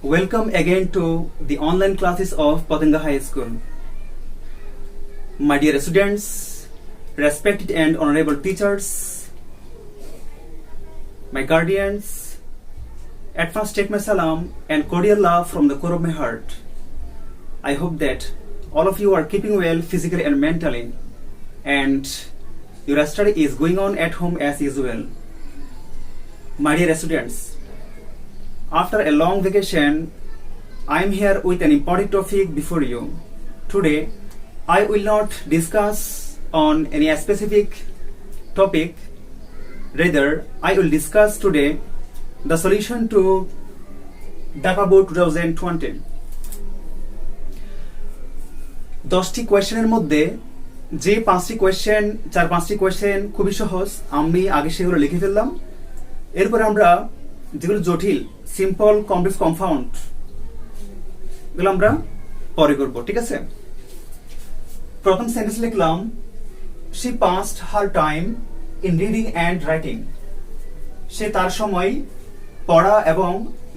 Welcome again to the online classes of Patanga High School. My dear students, respected and honorable teachers, my guardians, at first take my salam and cordial love from the core of my heart. I hope that all of you are keeping well physically and mentally, and your study is going on at home as usual. My dear students, after a long vacation, I am here with an important topic before you. Today, I will not discuss on any specific topic. Rather, I will discuss today the solution to Dhaka Board 2020. 10টি কোয়েশ্চেনের মধ্যে যে 5টি question 4-5টি question খুবই সহজ, আমি আগে সেগুলো লিখে ফেললাম। এরপর আমরা যেগুলো জটিল, সিম্পল, কমপ্লেক্স, কম্পাউন্ড, এগুলো আমরা পরে করব, ঠিক আছে? প্রথম সেন্টেন্স লিখলাম, she passed her time in reading and writing. সে তার সময় পড়া এবং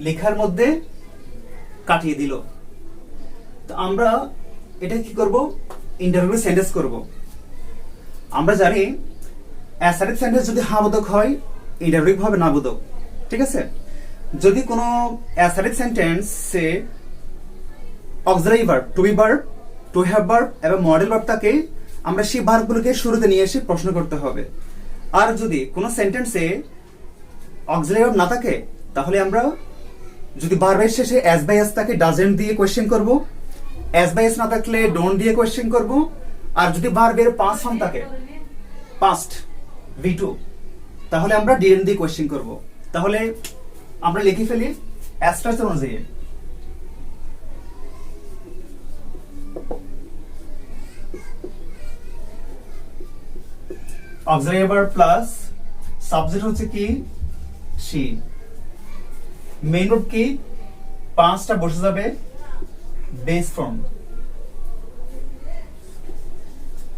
লেখার মধ্যে কাটিয়ে দিল। তো আমরা এটা কি করব? ইন্টারভিউ সেন্টেন্স করব। আমরা জানি অ্যাসার্টিভ সেন্টেন্স যদি হ্যাঁবোধক হয়, ইন্টারভিউ হবে নাবোধক, ঠিক আছে? যদি কোনো অ্যাসার্টিভ সেন্টেন্সে auxiliary verb, to be verb, to have verb এবং মডেল ভার্ব থাকে, আমরা সেই ভার্বগুলোকে শুরুতে নিয়ে এসে প্রশ্ন করতে হবে। আর যদি কোনো সেন্টেন্সে অক্সিলারি ভার্ব না থাকে, তাহলে আমরা যদি ভার্বের শেষে অ্যাজ বাই অ্যাজ থাকে, ডাজেন্ট দিয়ে কোয়েশ্চেন করব। অ্যাজ বাই অ্যাজ না থাকলে ডোন্ট দিয়ে কোয়েশ্চেন করব। আর যদি ভার্বের পাস্ট ফর্ম থাকে, পাস্ট V2, তাহলে আমরা ডিএন দিয়ে কোয়েশ্চেন করব। তাহলে আমরা লিখে ফেলি স্ট্রাকচার অনুযায়ী। অক্সিলারি ভার্ব প্লাস সাবজেক্ট হচ্ছে কি she, মেইন ভার্ব কি পাঁচটা বসে যাবে বেস ফর্ম,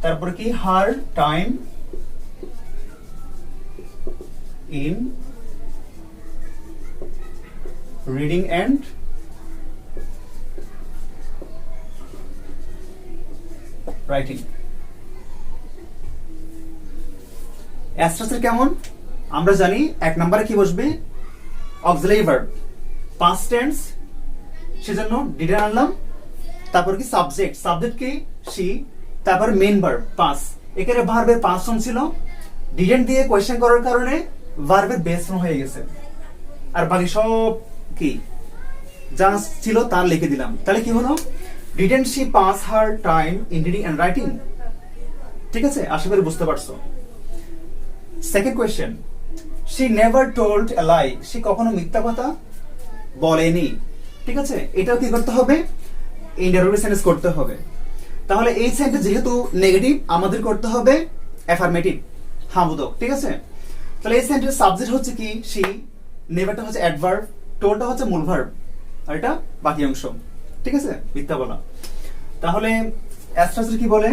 তারপরে কি her time in reading and writing. Structure কেমন আমরা জানি। এক নম্বরে কি বসবে? অক্সিলারি ভার্ব, পাস্ট টেন্স, সেজন্য ডিড আনলাম। তারপর কি সাবজেক্ট, সাবজেক্ট কি she, তারপর মেইন ভার্ব পাস। এখানে ভার্বের পাস ফর্ম ছিল, ডিডেন্ট দিয়ে কোয়েশ্চেন করার কারণে ভার্বের বেস ফর্ম হয়ে গেছে। আর বাকি সব কি যা ছিল তার লিখে দিলাম। তাহলে কি হলো? Didn't she pass her time in reading and writing? ঠিক আছে, আশা করি বুঝতে পারছো। Second question, she never told a lie. সে কখনো মিথ্যা কথা বলেনি, ঠিক আছে? এটাও কি করতে হবে? ইন্টারভিউ সেন্টেন্স করতে হবে। তাহলে এই সেন্টেন্স যেহেতু নেগেটিভ, আমাদের করতে হবে অ্যাফার্মেটিভ, হ্যাঁবোধক, ঠিক আছে? তাহলে এই সেন্টেন্স সাবজেক্ট হচ্ছে কি she, নেভারটা হচ্ছে অ্যাডভার্ব, টোলটা হচ্ছে মূল ভার্ব, আর এটা বাকি অংশ, ঠিক আছে? মিথ্যা বলা। তাহলে স্ট্রাকচার কি বলে?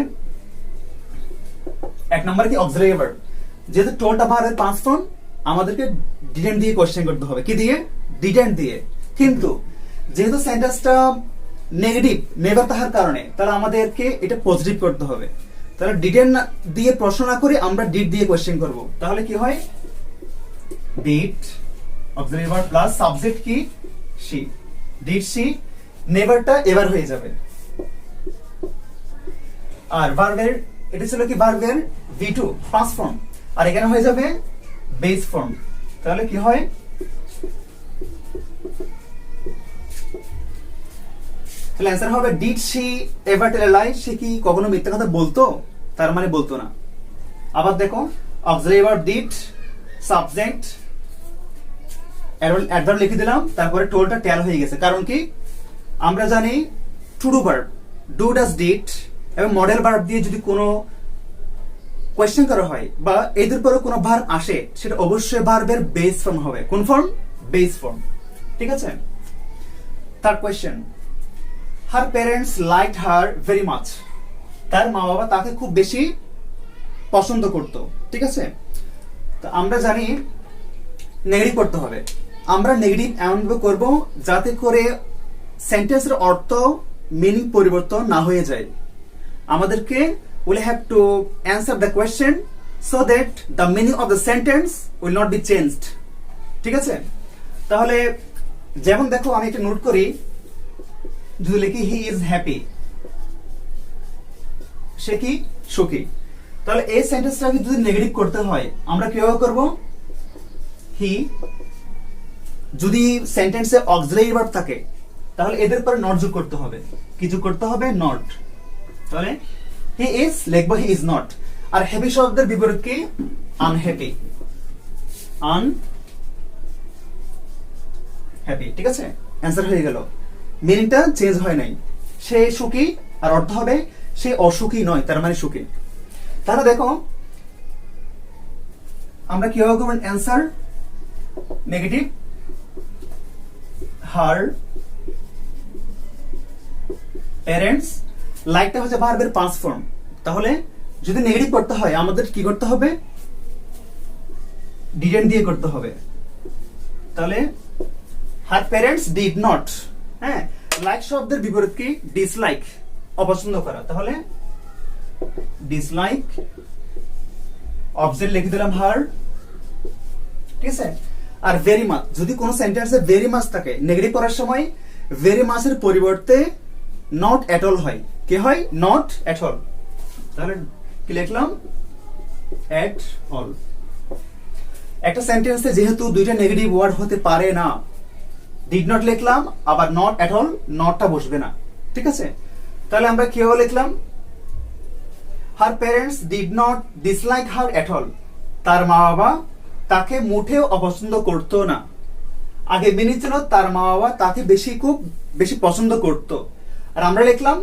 এক নম্বরে কি অক্সিলারি ভার্ব, যেহেতু টোলটা ভার্বের পাঁচ ফর্ম, আমাদেরকে ডিডেন্ট দিয়ে কোশ্চেন করতে হবে। কি দিয়ে? ডিডেন্ট দিয়ে। কিন্তু যেহেতু সেন্টেন্সটা নেগেটিভ, নেভার তাহার কারণে, তাহলে আমাদেরকে এটা পজিটিভ করতে হবে। তাহলে ডিডেন্ট দিয়ে প্রশ্ন না করে আমরা ডিড দিয়ে কোশ্চেন করব। তাহলে কি হয়? Did auxiliary verb plus subject কি she, ডিড she, নেভারটা এবার হয়ে যাবে। আর ভার্বের এটা ছিল কি ভার্বের V2 পাস্ট ফর্ম, আর এখানে হয়ে যাবে বেস ফর্ম। তাহলে কি হয়? তাহলে অ্যান্সার হবে did she ever tell a lie? সে কি কখনো মিথ্যা কথা বলতো? তার মানে বলতো না। আবার দেখো, auxiliary verb did, subject adverb লিখে দিলাম, তারপরে টোলটা টেল হয়ে গেছে। কারণ কি? আমরা জানি to do verb, do does did এবং মডেল ভার্ব দিয়ে যদি কোনো কোয়েশ্চেন করা হয় বা এদের পরে কোনো ভার্ব আসে, সেটা অবশ্যই ভার্বের বেস ফর্ম হবে। কোন ফর্ম? বেস ফর্ম, ঠিক আছে? Third question, her parents liked her very much. তার মা বাবা তাকে খুব বেশি পছন্দ করত. ঠিক আছে, তো আমরা জানি নেগেটিভ করতে হবে. আমরা নেগেটিভ এমন ভাবে করব যাতে করে সেন্টেন্সের অর্থ মিনিং পরিবর্তন না হয়ে যায়, আমাদেরকে will have to answer the question so that the meaning of the sentence will not be changed. ঠিক আছে, তাহলে যেমন দেখো আমি একটা নোট করি, যদি লিখি হি ইজ হ্যাপি, সে কি সুখী, তাহলে এই সেন্টেন্সটাকে যদি নেগেটিভ করতে হয় আমরা কিভাবে করব? হি, যদি সেন্টেন্সে অক্সিলারি ভার্ব থাকে তাহলে এদের পরে নট যোগ করতে হবে। কি যোগ করতে হবে? নট। তাহলে হি ইজ লিখবো হি ইজ নট। আর হ্যাপি শব্দের বিপরীত কি? আনহ্যাপি। হ্যাপি। ঠিক আছে, অ্যান্সার হয়ে গেল। মিনিংটা চেঞ্জ হয় নাই। সে সুখী আর অর্থ হবে সে অসুখী নয়, তার মানে সুখী। তাহলে দেখো আমরা কিভাবে করব অ্যান্সার? নেগেটিভ, হার প্যারেন্টস, লাইকটা হচ্ছে ভার্বের পাস্ট ফর্ম, তাহলে যদি নেগেটিভ করতে হয় আমাদের কি করতে হবে? ডিডন্ট দিয়ে করতে হবে। তাহলে হার প্যারেন্টস ডিড নট। হ্যাঁ, লাইক শব্দের বিপরীত কি? ডিসলাইক, অপছন্দ করা। তাহলে ডিসলাইক, অবজেক্ট লিখে দিলাম হার। ঠিক আছে, আর ভেরি মাচ, যদি কোনো সেন্টেন্সে ভেরি মাচ থাকে নেগেটিভ করার সময় ভেরি মাচের পরিবর্তে নট এট অল হয়। কি হয়? Not at all. তাহলে কি লিখলাম? At all. একটা সেন্টেন্সে যেহেতু দুইটা নেগেটিভ ওয়ার্ড হতে পারে না, ডিড নট লিখলাম, আবার নট এট অল, নটটা বসবে না। ঠিক আছে, তাহলে আমরা কিভাবে লিখলাম? Her parents did not dislike her at all. তার মা বাবা তাকে মোটেও অপছন্দ করতো না। আগে মিনিং ছিল তার মা বাবা তাকে খুব বেশি পছন্দ করতো, আর আমরা লিখলাম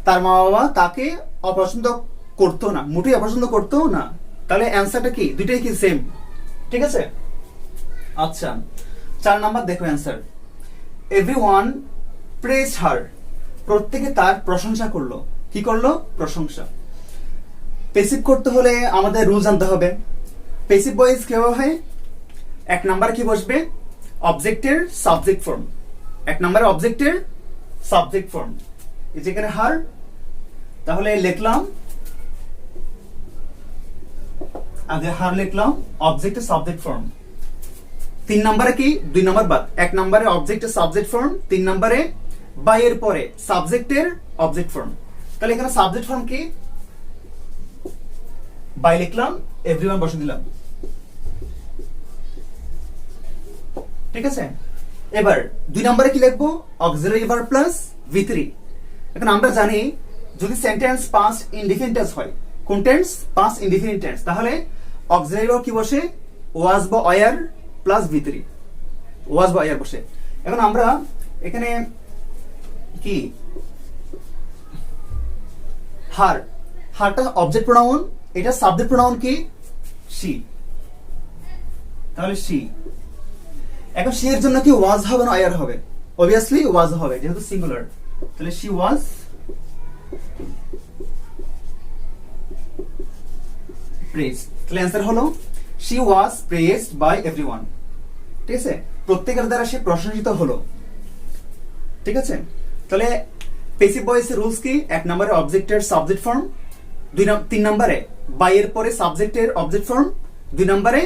তার মা বাবা তাকে অপছন্দ করতো না, মোটেই অপছন্দ করতো না। তাহলে অ্যান্সারটা কি? দুইটাই কি সেম? ঠিক আছে। আচ্ছা, 4 নাম্বার দেখো অ্যান্সার। এভরিওয়ান প্রেজড হার। প্রত্যেকে তার প্রশংসা করলো। কি করলো? প্রশংসা। প্যাসিভ করতে হলে আমাদের রুল জানতে হবে। প্যাসিভ ভয়েস কিভাবে হয়? 1 নাম্বারে কি বসবে? অবজেক্টের সাবজেক্ট ফর্ম। 1 নাম্বারে অবজেক্টের সাবজেক্ট ফর্ম, এই যেখানে হার। তাহলে লিখলাম আগে হার লিখলাম, অবজেক্টের সাবজেক্ট ফর্ম। 3 নাম্বারে কি? 2 নাম্বার বাদ। 1 নাম্বারে অবজেক্টের সাবজেক্ট ফর্ম, 3 নাম্বারে বাই এর পরে সাবজেক্টের অবজেক্ট ফর্ম। তাহলে এখানে সাবজেক্ট ফর্ম কি? বাই লিখলাম, এভরিওয়ান বসে দিলাম। ঠিক আছে, এবার 2 নম্বরে কি লিখবো? Auxiliary verb plus V3। এখন আমরা জানি যদি সেন্টেন্স পাস্ট ইনডিফিনিট টেন্স হয়, কোন টেন্স? পাস্ট ইনডিফিনিট টেন্স, তাহলে অক্সিলারি ভার্ব কি বসে? ওয়াজ বা ওয়্যার প্লাস V3, ওয়াজ বা ওয়্যার বসে। এখন আমরা এখানে কি হার, হারটা অবজেক্ট প্রোনাউন, এটা সাবজেক্ট প্রোনাউন কি? শি। তাহলে শি। এখন শি এর জন্য কি ওয়াজ হবে না ওয়্যার হবে? অবভিয়াসলি ওয়াজ হবে যেহেতু সিঙ্গুলার। তাহলে শি ওয়াজ প্রেজড। তাহলে অ্যান্সার হলো she was praised by everyone. ঠিক আছে, প্রত্যেকের দ্বারা সে প্রশংসিত হলো। ঠিক আছে, তাহলে প্যাসিভ ভয়েসের রুলস কি? 1 নম্বরে অবজেক্টের সাবজেক্ট ফর্ম, 3 নম্বরে বাই এর পরে সাবজেক্টের অবজেক্ট ফর্ম, 2 নম্বরে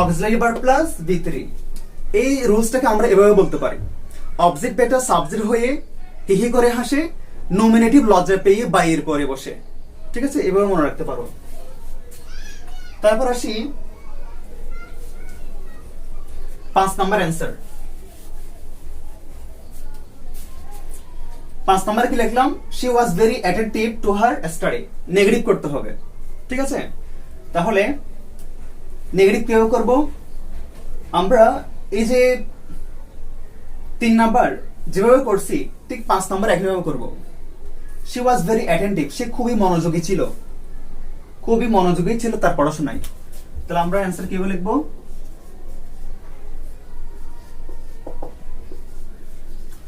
অক্সিলারি ভার্ব প্লাস V3। এই রুলসটাকে আমরা এভাবে বলতে পারি, অবজেক্ট বেটা সাবজেক্ট হয়ে হিহি করে হাসে, নমিনেটিভ লজ্জা পেয়ে বাই এর পরে বসে। ঠিক আছে, এভাবে মনে রাখতে পারো। তারপর আসি 5 নাম্বার অ্যান্সার। 5 নম্বরে কি লিখলাম? She was very attentive to her study. Negative করতে হবে। ঠিক আছে, তাহলে নেগেটিভ কিভাবে করব? আমরা এই যে 3 নাম্বার যেভাবে করছি ঠিক 5 নাম্বার একইভাবে করব। শি ওয়াজ ভেরি অ্যাটেন্টিভ, সে খুবই মনোযোগী ছিল, খুবই মনোযোগী ছিল তার পড়াশোনায়। তাহলে আমরা অ্যান্সার কিভাবে লিখব?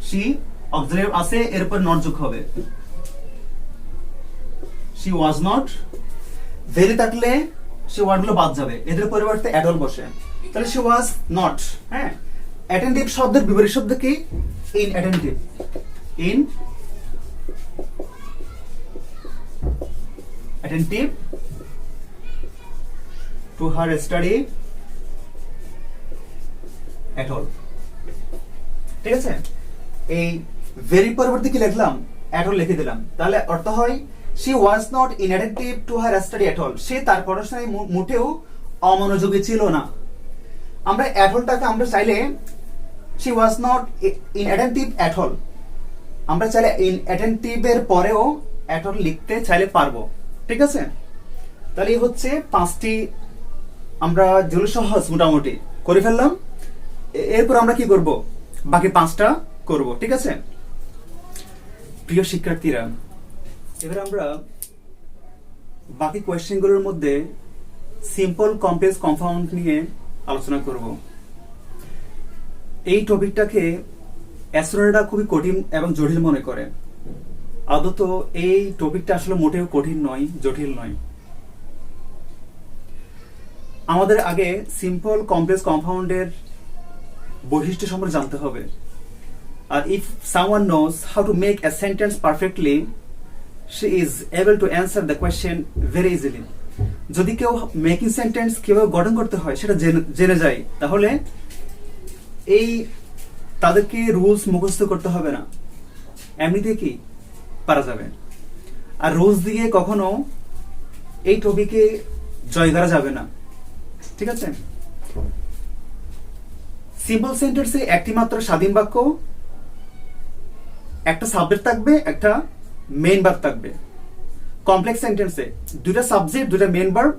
শি অক্সিলারি আছে, এরপর নট যোগ হবে। She was not. ভেরি থাকলে সে ওয়ার্ডগুলো বাদ যাবে, এদের পরিবর্তে অ্যাট অল বসে। তাহলে শি ওয়াজ নট। হ্যাঁ, অ্যাটেন্টিভ শব্দের বিপরীত শব্দ কি? Inattentive. Inattentive to her study at all. ঠিক আছে, এই ভেরি পরবর্তী কি লিখলাম, এট অল লিখে দিলাম। তাহলে অর্থ হয় she was not inattentive to her study at all, সে তার পড়াশোনায় মোটেও অমনোযোগী ছিল না। আমরা at allটাকে আমরা চাইলে she was not inattentive at all, আমরা চাইলে inattentive এর পরেও at all লিখতে চাইলে পারবো। ঠিক আছে, তাহলে এই হচ্ছে 5টি আমরা যেগুলো সহজ মোটামুটি করে ফেললাম। এরপর আমরা কি করব, বাকি 5টা করব। ঠিক আছে প্রিয় শিক্ষার্থীরা, এবার আমরা বাকি কোয়েশ্চেনগুলোর মধ্যে সিম্পল কমপ্লেক্স কম্পাউন্ড নিয়ে আলোচনা করব। এই টপিকটাকে স্টুডেন্টরা খুবই কঠিন এবং জটিল মনে করে। আদত এই টপিকটা আসলে মোটেও কঠিন নয়, জটিল নয়। আমাদের আগে সিম্পল কমপ্লেক্স কম্পাউন্ডের বৈশিষ্ট্য সম্পর্কে জানতে হবে। আর if someone knows how to make a sentence perfectly, she is able to answer the question very easily. যদি কেউ মেকিং সেন্টেন্স কিভাবে গঠন করতে হয় সেটা জেনে যায়, তাহলে এই তাদেরকে রুলস মুখস্থ করতে হবে না, এমনিতে কি পারা যাবে। আর রুলস দিয়ে কখনো এই টপিকে জয় করা যাবে না। ঠিক আছে, সিম্পল সেন্টেন্সে একটি মাত্র স্বাধীন বাক্য, একটা সাবজেক্ট থাকবে, একটা মেইন ভার্ব থাকবে। কমপ্লেক্স সেন্টেন্সে দুইটা সাবজেক্ট, দুইটা মেইন ভার্ব,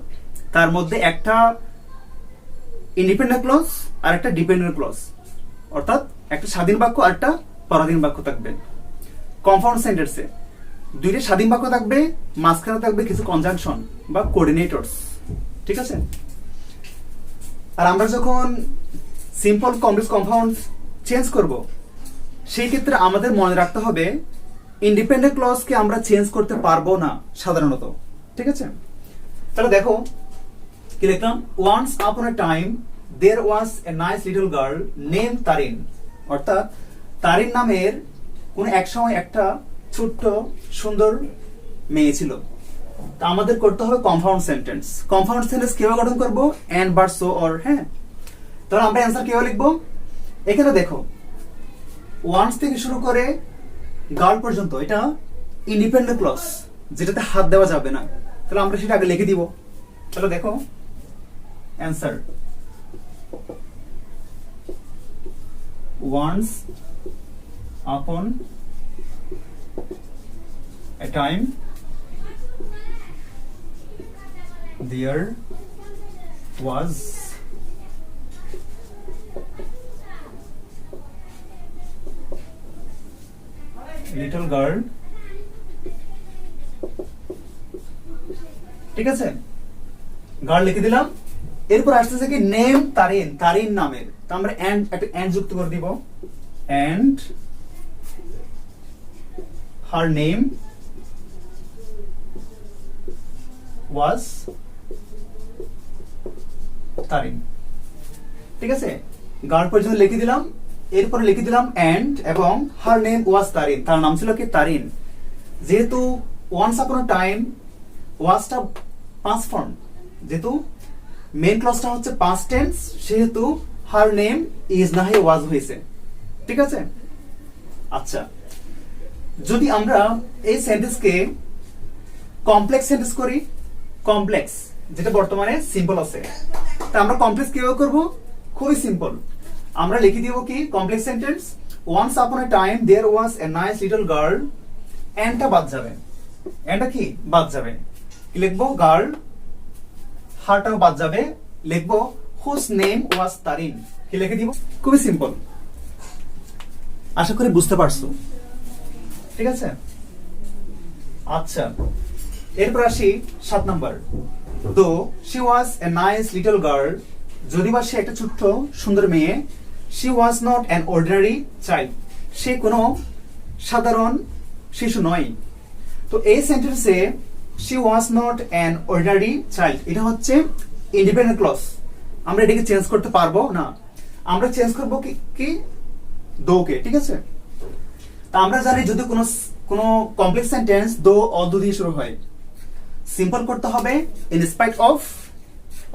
তার মধ্যে একটা ইন্ডিপেন্ডেন্ট ক্লজ আর একটা ডিপেন্ডেন্ট ক্লজ, অর্থাৎ একটা স্বাধীন বাক্য আর একটা পরাধীন বাক্য থাকবে। কম্পাউন্ড সেন্টেন্সে দুইটা স্বাধীন বাক্য থাকবে, মাঝখানে থাকবে কিছু কনজাংশন বা কোঅর্ডিনেটরস। ঠিক আছে, আর আমরা যখন সিম্পল কমপ্লেক্স কম্পাউন্ড চেঞ্জ করব, সেই ক্ষেত্রে আমাদের মনে রাখতে হবে ইন্ডিপেন্ডেন্ট ক্লজকে আমরা চেঞ্জ করতে পারবো না সাধারণত। ঠিক আছে, তাহলে দেখো কি লিখলাম, once upon a time there was a nice little girl name Tarin, অর্থাৎ তারিন নামের কোন এক সময় একটা ছোট্ট সুন্দর মেয়ে ছিল। তা আমাদের করতে হবে কম্পাউন্ড সেন্টেন্স। কম্পাউন্ড সেন্টেন্স কিভাবে গঠন করব, এন্ড বার সো অর। হ্যাঁ, তাহলে আমরা অ্যান্সার কিভাবে লিখবো, এখানে দেখো ওয়ান্স থেকে শুরু করে গার্ল পর্যন্ত এটা ইন্ডিপেন্ডেন্ট ক্লজ, যেটাতে হাত দেওয়া যাবে না। তাহলে আমরা সেটা আগে লিখে দিব। তাহলে দেখো answer, once upon a time there was little girl। ঠিক আছে, গার্ল লিখে দিলাম। এরপর আসতেছে কি নেম তারিন, তারিন নামের। তো আমরা এন্ড একটা এন্ড যুক্ত করে দিব, and her name was Tarin. ঠিক আছে, গার্ল পর্যন্ত লিখে দিলাম, এরপরে লিখে দিলাম এন্ড এবং হার নেম ওয়াজ তারিন, তার নাম ছিল কি তারিন। যেহেতু ওয়ান্স আপন আ টাইম ওয়াজটা পাস্ট ফর্ম, যেহেতু মেইন ক্লজটা হচ্ছে পাস্ট টেন্স, সেহেতু হার নেম ইজ না হয়ে ওয়াজ হয়েছে। ঠিক আছে, আচ্ছা যদি আমরা এই সেন্টেন্সকে কমপ্লেক্স সেন্টেন্স করি, কমপ্লেক্স যেটা বর্তমানে সিম্পল আছে, তা আমরা কমপ্লেক্স কিভাবে করব, খুবই সিম্পল। আমরা লিখে দিব কি complex sentence, once upon a time there was a nice little girl, এন্ডটা বাদ যাবে, এন্ডটা কি বাদ যাবে, কি লিখবো গার্ল, হারটাও বাদ যাবে, লিখবো হুজ নেম ওয়াজ তারিন, কি লিখে দিব, খুবই সিম্পল। আশা করি বুঝতে পারছো। ঠিক আছে, আচ্ছা এরপর আসি 7 নাম্বার। তো she was a nice little girl, যদি বা সে একটা ছোট্ট সুন্দর মেয়ে, she was not an ordinary child, সে কোনো সাধারণ শিশু নয়। তো এই সেন্টেন্সে she was not an ordinary child, এটা হচ্ছে ইন্ডিপেন্ডেন্ট ক্লজ। আমরা এটাকে চেঞ্জ করতে পারবো না, আমরা চেঞ্জ করবো কি দোকে। ঠিক আছে, তা আমরা জানি যদি কোনো কোনো কমপ্লেক্স সেন্টেন্স দো অল দিয়ে শুরু হয়, সিম্পল করতে হবে ইন স্পাইট অফ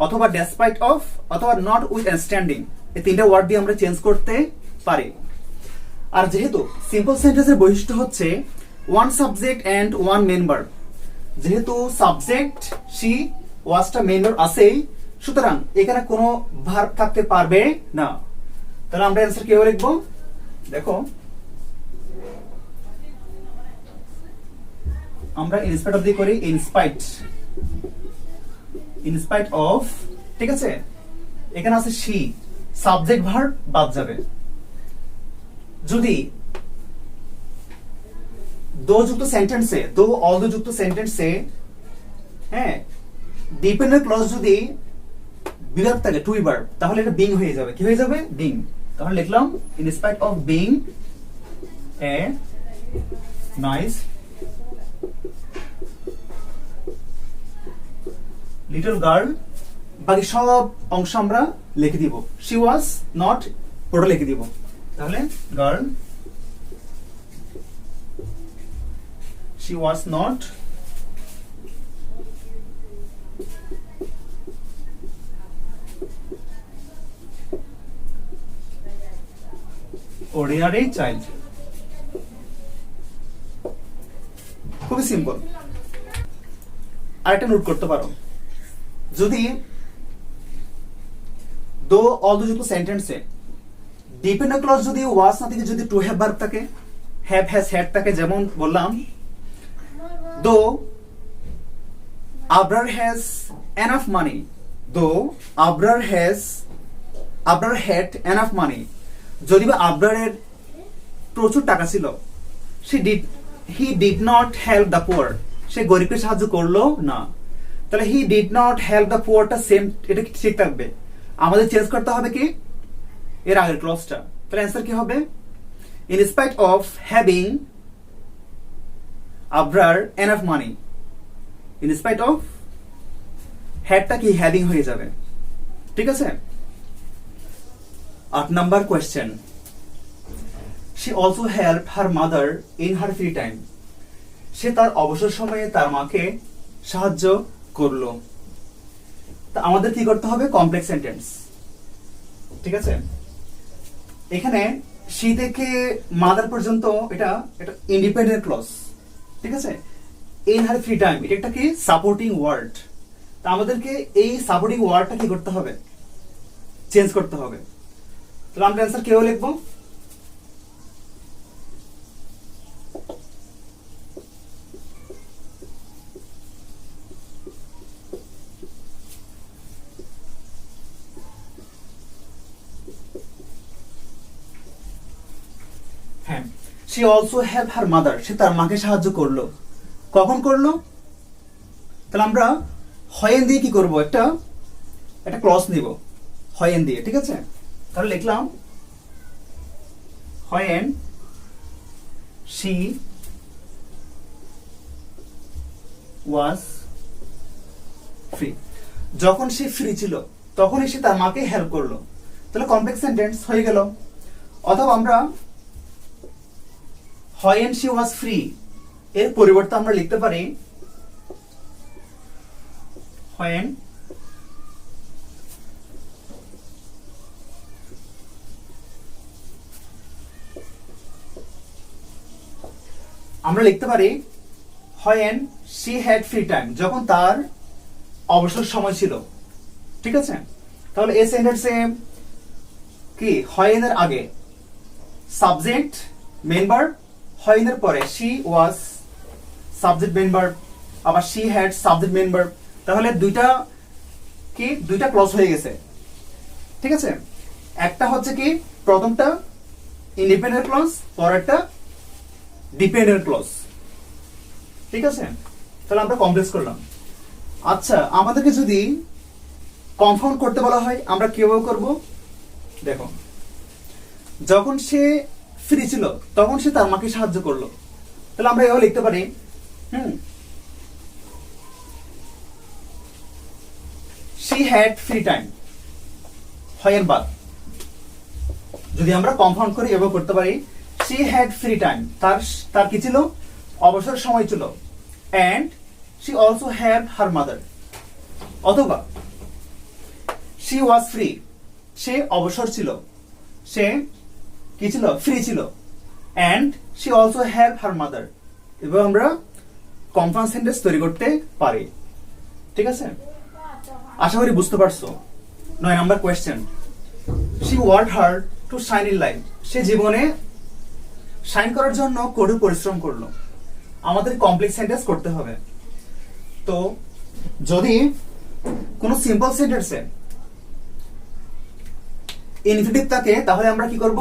অথবা ডেসপাইট অফ অথবা নট উইথ আন্ডারস্ট্যান্ডিং, এই তিনটা ওয়ার্ড দিয়ে আমরা চেঞ্জ করতে পারি। আর যেহেতু সিম্পল সেন্টেন্সের বৈশিষ্ট্য হচ্ছে one subject and one main verb, যেহেতু সাবজেক্ট সি ওয়াজটা মেন ভার্ব আছেই, সুতরাং এখানে কোনো ভার্ব থাকতে পারবে না। তাহলে আমরা অ্যান্সার কিভাবে লিখবো? দেখো, আমরা ইনস্পাইট অফ দিয়ে করি ইনস্পাইট অফ, ঠিক আছে? এখানে আছে সি, সাবজেক্ট ভার্ব বাদ যাবে। যদি দো যুক্ত সেন্টেন্সে, দো অল দো যুক্ত সেন্টেন্সে, হ্যাঁ, ডিপেন্ডেন্ট ক্লজ যদি বিভাগ থাকে টু ভার্ব, তাহলে এটা বিং হয়ে যাবে। কি হয়ে যাবে? বিং। তাহলে লিখলাম in spite of being a nice little girl, বাকি সব অংশ আমরা লিখে দিব। শি ওয়াজ নট পুরো লিখে দিব। তাহলে girl, she was not ordinary child। খুবই সিম্পল। আরেকটা নোট করতে পারো, যদি দো অল দো যুক্ত সেন্টেন্সে ডিপেন্ডেন্ট ক্লজ যদি ওয়াজ না থেকে যদি টু হ্যাভ ভার্ব থাকে, হ্যাভ হ্যাজ হ্যাড থাকে, যেমন বললাম though Abrar has enough money, though Abrar had enough money, যদি বা আবরারের প্রচুর টাকা ছিল, he did not help the poor, সে গরিবকে সাহায্য করলো না। তাহলে he did not help the poor টা সেম, এটা কি ঠিক থাকবে? আমাদের চেঞ্জ করতে হবে কি এর আগের ক্লজটা। তাহলে অ্যান্সার কি হবে? in spite of having Abrar enough money, in spite of হ্যাডটা কি হ্যাভিং হয়ে যাবে। ঠিক আছে? 8 number question, she also helped her mother in her free time, সে তার অবসর সময়ে তার মাকে সাহায্য করলো। তা আমাদের কি করতে হবে? Complex sentence. ঠিক আছে? এখানে she থেকে মাদার পর্যন্ত এটা ইন্ডিপেন্ডেন্ট ক্লজ। ঠিক আছে? ইন হার ফ্রি টাইম, এটা একটা কি সাপোর্টিং ওয়ার্ড। তা আমাদেরকে এই সাপোর্টিং ওয়ার্ডটা কি করতে হবে? চেঞ্জ করতে হবে। তাহলে আমরা অ্যান্সার কিভাবে লিখবো? হ্যাঁ, she also helped her mother, সে তার মাকে সাহায্য করলো। কখন করলো? তাহলে আমরা হয়েন দিয়ে কি করব? একটা ক্লজ নিব হয়েন দিয়ে। ঠিক আছে? তাহলে লিখলাম হয়েন she was free, যখন সে ফ্রি ছিল তখনই সে তার মাকে হেল্প করলো। তাহলে কমপ্লেক্স সেন্টেন্স হয়ে গেল। অথবা আমরা when she was free এর পরিবর্তে আমরা লিখতে পারি when আমরা লিখতে পারি when she had free time, যখন তার অবসর সময় ছিল। ঠিক আছে? তাহলে এই সেন্টেন্সে কি when এর আগে সাবজেক্ট মেইন ভার্ব, when এর পরে she was subject main verb, আবার she had subject main verb. তাহলে দুইটা ক্লজ হয়ে গেছে। ঠিক আছে? একটা হচ্ছে কি প্রথমটা ইন্ডিপেন্ডেন্ট ক্লজ, পরেরটা ডিপেন্ডেন্ট ক্লজ। ঠিক আছে? তাহলে আমরা কমপ্লেক্স করলাম। আচ্ছা, আমাদেরকে যদি কনফাউন্ড করতে বলা হয় আমরা কিভাবে করব? দেখো, যখন সে ফ্রি ছিল তখন সে তার মাকে সাহায্য করলো। তাহলে আমরা এভাবে লিখতে পারি she had free time, হয়েন বাদ। যদি আমরা কনফাউন্ড করি এভাবে করতে পারি she had free time, তার তার কি ছিল, অবসর সময় ছিল, and she also had her mother, অথবা she was free, সে অবসর ছিল, সে কি ছিল, ফ্রি ছিল, and she also had her mother, এবং আমরা কমপ্লেক্স সেন্টেন্স তৈরি করতে পারি। ঠিক আছে, আশা করি বুঝতে পারছো। 9 number question, she worked hard to shine in life, সে জীবনে শাইন করার জন্য কঠোর পরিশ্রম করলো। আমাদের কমপ্লেক্স সেন্টেন্স করতে হবে। তো যদি কোনো সিম্পল সেন্টেন্সে ইনফিনিটিভ থাকে তাহলে আমরা কি করব,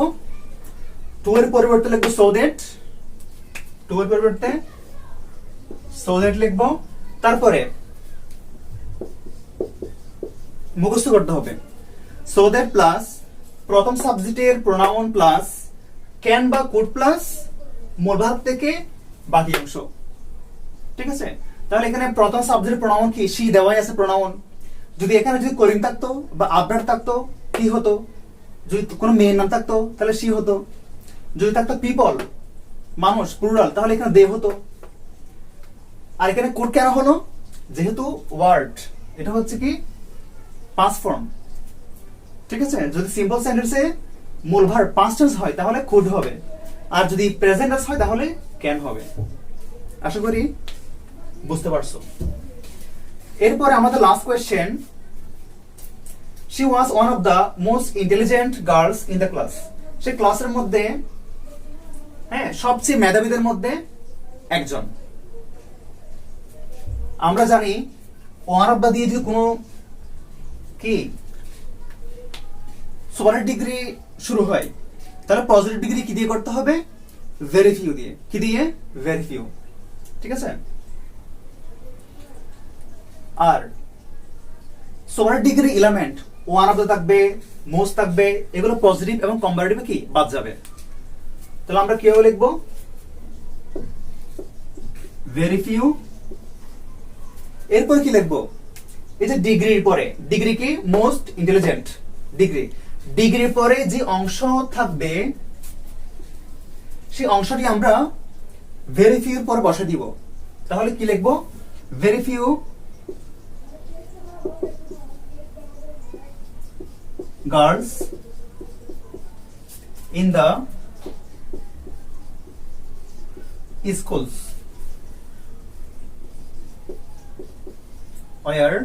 টু এর পরিবর্তে লিখব সো দ্যাট, টু এর পরিবর্তে সো দ্যাট লিখব, তারপরে মুখস্থ করতে হবে সো দ্যাট প্লাস প্রথম সাবজেক্টের প্রোনাউন প্লাস ক্যান বা কুড প্লাস মূল ভার্ব থেকে বাকি অংশ। ঠিক আছে, তাহলে এখানে প্রথম সাবজেক্টের প্রোনাউন কি, শি দেওয়াই আছে প্রোনাউন। যদি এখানে যদি করিম থাকতো বা আবরার থাকতো কি হতো, যদি কোনো মেয়ের নাম থাকতো তাহলে শি হতো, যদি থাকতো পিপল মানুষ প্লুরাল তাহলে এখানে দে হতো। আর এখানে কুড কেন হলো, যেহেতু ওয়ার্ড এটা হচ্ছে কি পাস্ট ফর্ম। ঠিক আছে, যদি সিম্পল সেন্টেন্সে মূল ভার্ব পাস্ট টেন্স হয় তাহলে কুড হবে, আর যদি প্রেজেন্ট টেন্স হয় তাহলে ক্যান হবে। আশা করি বুঝতে পারছো। এরপরে আমাদের last question, she was one of the most intelligent girls in the class, সে ক্লাসের মধ্যে সবচেয়ে মেধাবীদের মধ্যে একজন। আমরা জানি ওয়ান অফ দা দিয়ে যদি কোনো কি সুপারলেটিভ ডিগ্রি শুরু হয় তাহলে পজিটিভ ডিগ্রি কি দিয়ে করতে হবে, ভেরি ফিউ দিয়ে। কি দিয়ে, ভেরি ফিউ। ঠিক আছে, আর superlative degree element one of the থাকবে, মোস্ট থাকবে, এগুলো পজিটিভ এবং কম্পারেটিভ কি বাদ যাবে। তাহলে আমরা কিভাবে লিখবো, ভেরি ফিউ, এরপর কি লিখবো, এই যে ডিগ্রির পরে, ডিগ্রি কি মোস্ট ইন্টেলিজেন্ট ডিগ্রি, ডিগ্রির পরে যে অংশ থাকবে সেই অংশটি আমরা ভেরি ফিউর পরে বসে দিব। তাহলে কি লিখবো, very few girls in the schools where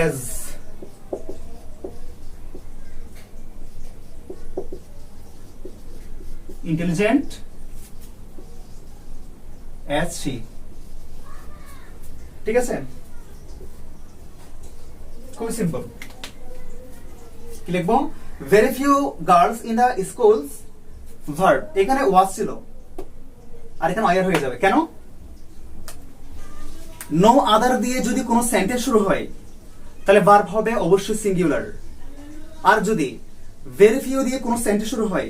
as intelligent as she। ঠিক আছে, খুবই সিম্পল। কি লিখবো, very few girls in the schools, verb এখানে ওয়াজ ছিল আর এখানে ওয়ার হয়ে যাবে। কেন, নো আদার দিয়ে যদি কোনো সেন্টেন্স শুরু হয় তাহলে ভার্ব হবে অবশ্যই সিঙ্গুলার, আর যদি ভেরি ফিউ দিয়ে কোনো সেন্টেন্স শুরু হয়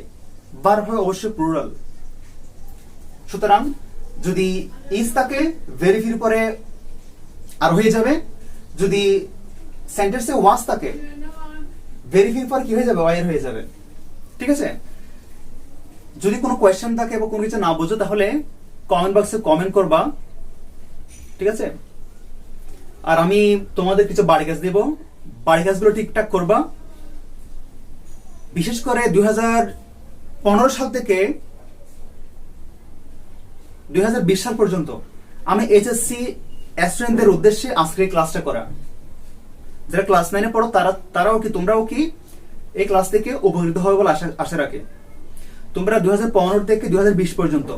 ভার্ব হবে অবশ্যই প্লুরাল। সুতরাং যদি ইজ থাকে ভেরি ফিউর পরে আর হয়ে যাবে, যদি সেন্টেন্সে ওয়াজ থাকে ভেরি ফিউর পর কি হয়ে যাবে, ওয়ার হয়ে যাবে। ঠিক আছে, যদি কোনো কোয়েশ্চেন থাকে বা কোনো কিছু না বুঝো তাহলে কমেন্ট বক্সে কমেন্ট করবা। ঠিক আছে, আর আমি তোমাদের কিছু বাড়ি কাজ দেব, বাড়ি কাজগুলো ঠিকঠাক করবা। বিশেষ করে 2015 সাল থেকে 2020 সাল পর্যন্ত আমি এইচএসসি স্টুডেন্টদের উদ্দেশ্যে আজকে এই ক্লাসটা করা। যারা ক্লাস 9-এ পড়ো তারাও কি, তোমরাও কি এই ক্লাস থেকে উপকৃত হবে বলে আশা রাখে। তোমরা 2015 থেকে 2020 পর্যন্ত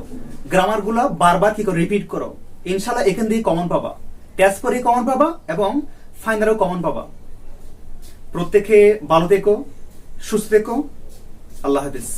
গ্রামার গুলো বারবার কি করো, রিপিট করো। ইনশাআল্লাহ এখান দিয়ে কমন পাবা, টেস্ট করে কমন পাবা এবং ফাইনালেও কমন পাবা। প্রত্যেকে ভালো থেকো, সুস্থ থেকো, আল্লাহ হাফেজ।